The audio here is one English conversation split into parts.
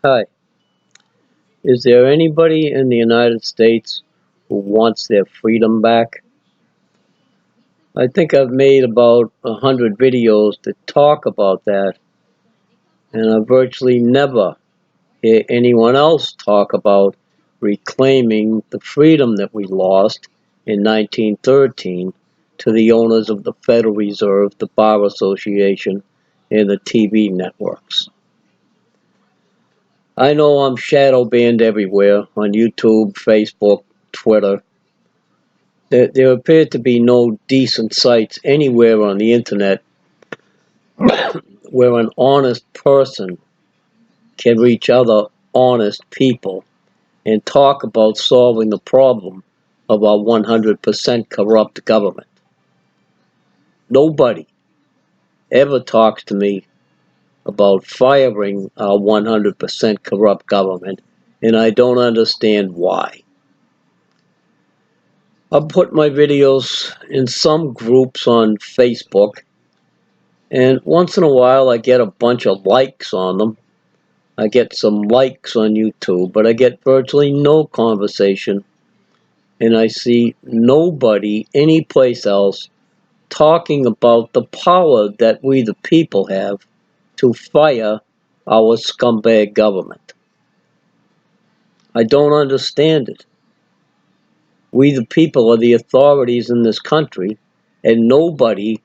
Hi. Is there anybody in the United States who wants their freedom back? I think I've made about 100 videos that talk about that, and I virtually never hear anyone else talk about reclaiming the freedom that we lost in 1913 to the owners of the Federal Reserve, the Bar Association, and the TV networks. I know I'm shadow banned everywhere on YouTube, Facebook, Twitter. There appear to be no decent sites anywhere on the internet where an honest person can reach other honest people and talk about solving the problem of our 100% corrupt government. Nobody ever talks to me about firing our 100% corrupt government, and I don't understand why. I put my videos in some groups on Facebook, and once in a while I get a bunch of likes on them. I get some likes on YouTube, but I get virtually no conversation, and I see nobody anyplace else talking about the power that we the people have to fire our scumbag government. I don't understand it. We the people are the authorities in this country, and nobody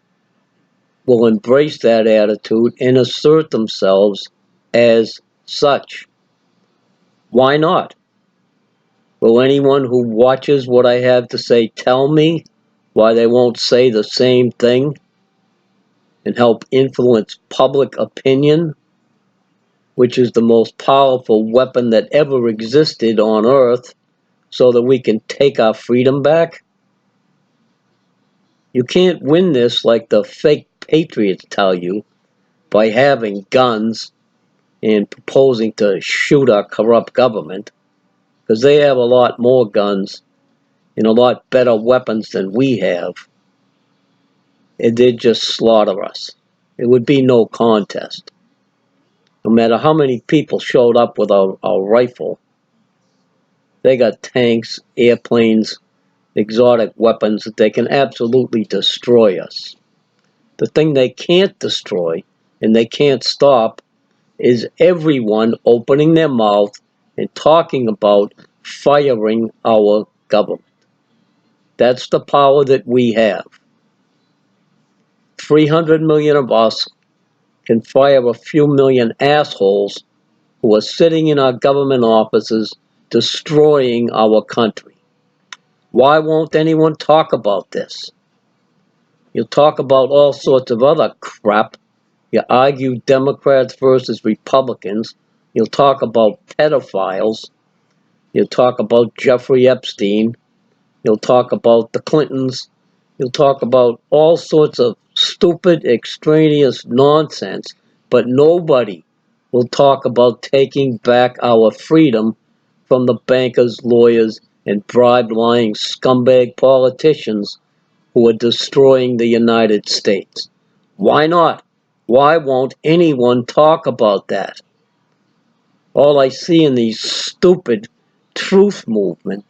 will embrace that attitude and assert themselves as such. Why not? Will anyone who watches what I have to say tell me why they won't say the same thing and help influence public opinion, which is the most powerful weapon that ever existed on earth, so that we can take our freedom back? You can't win this like the fake patriots tell you, by having guns and proposing to shoot our corrupt government, because they have a lot more guns and a lot better weapons than we have, and they'd just slaughter us. It would be no contest. No matter how many people showed up with a rifle, they got tanks, airplanes, exotic weapons that they can absolutely destroy us. The thing they can't destroy and they can't stop is everyone opening their mouth and talking about firing our government. That's the power that we have. 300 million of us can fire a few million assholes who are sitting in our government offices destroying our country. Why won't anyone talk about this? You'll talk about all sorts of other crap. You argue Democrats versus Republicans. You'll talk about pedophiles. You'll talk about Jeffrey Epstein. You'll talk about the Clintons. You'll talk about all sorts of stupid, extraneous nonsense, but nobody will talk about taking back our freedom from the bankers, lawyers, and bribe-lying scumbag politicians who are destroying the United States. Why not? Why won't anyone talk about that? All I see in these stupid truth movement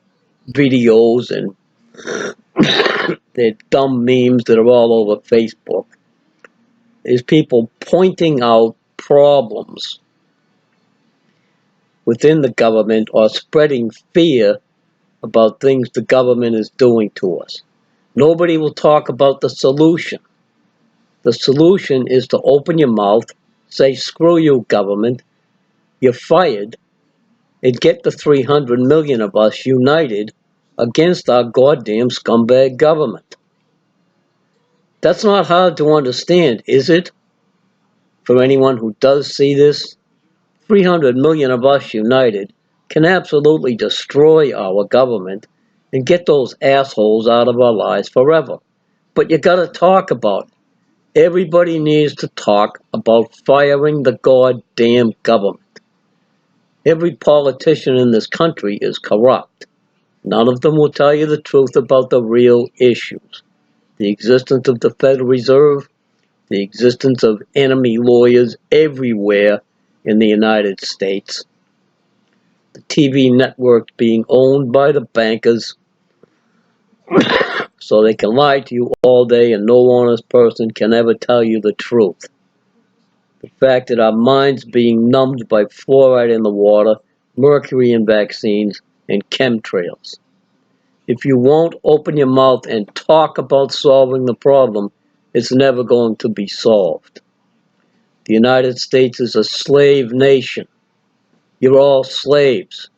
videos and their dumb memes that are all over Facebook is people pointing out problems within the government or spreading fear about things the government is doing to us. Nobody will talk about the solution. The solution is to open your mouth, say, screw you, government, you're fired, and get the 300 million of us united against our goddamn scumbag government. That's not hard to understand, is it? For anyone who does see this, 300 million of us united can absolutely destroy our government and get those assholes out of our lives forever. But you gotta talk about it. Everybody needs to talk about firing the goddamn government. Every politician in this country is corrupt. None of them will tell you the truth about the real issues. The existence of the Federal Reserve, the existence of enemy lawyers everywhere in the United States, The TV networks being owned by the bankers so they can lie to you all day and no honest person can ever tell you the truth. The fact that our minds being numbed by fluoride in the water, mercury in vaccines, and chemtrails. If you won't open your mouth and talk about solving the problem, it's never going to be solved. The United States is a slave nation. You're all slaves.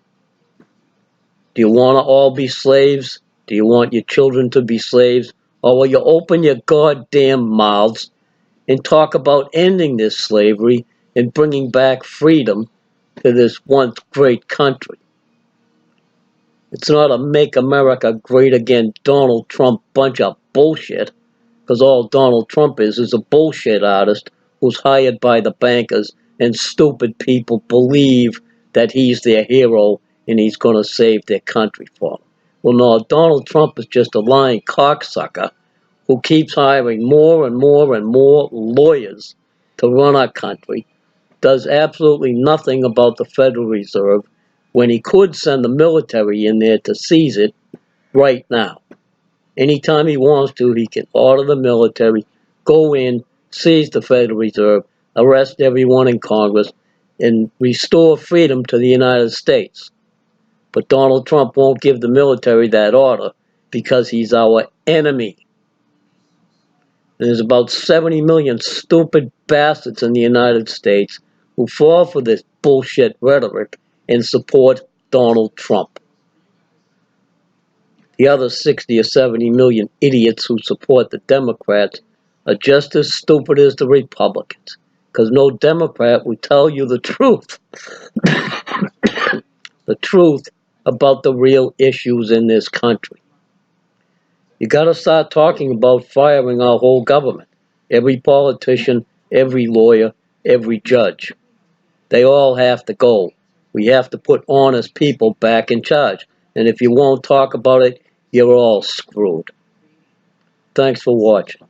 Do you want to all be slaves? Do you want your children to be slaves? Or will you open your goddamn mouths and talk about ending this slavery and bringing back freedom to this once great country? It's not a Make America Great Again Donald Trump bunch of bullshit, because all Donald Trump is a bullshit artist who's hired by the bankers, and stupid people believe that he's their hero and he's going to save their country for them. Well, no, Donald Trump is just a lying cocksucker who keeps hiring more and more and more lawyers to run our country, does absolutely nothing about the Federal Reserve when he could send the military in there to seize it right now. Anytime he wants to, he can order the military, go in, seize the Federal Reserve, arrest everyone in Congress, and restore freedom to the United States. But Donald Trump won't give the military that order because he's our enemy. And there's about 70 million stupid bastards in the United States who fall for this bullshit rhetoric and support Donald Trump. The other 60 or 70 million idiots who support the Democrats are just as stupid as the Republicans, because no Democrat will tell you the truth. The truth about the real issues in this country. You got to start talking about firing our whole government. Every politician, every lawyer, every judge. They all have to go. We have to put honest people back in charge. And if you won't talk about it, you're all screwed. Thanks for watching.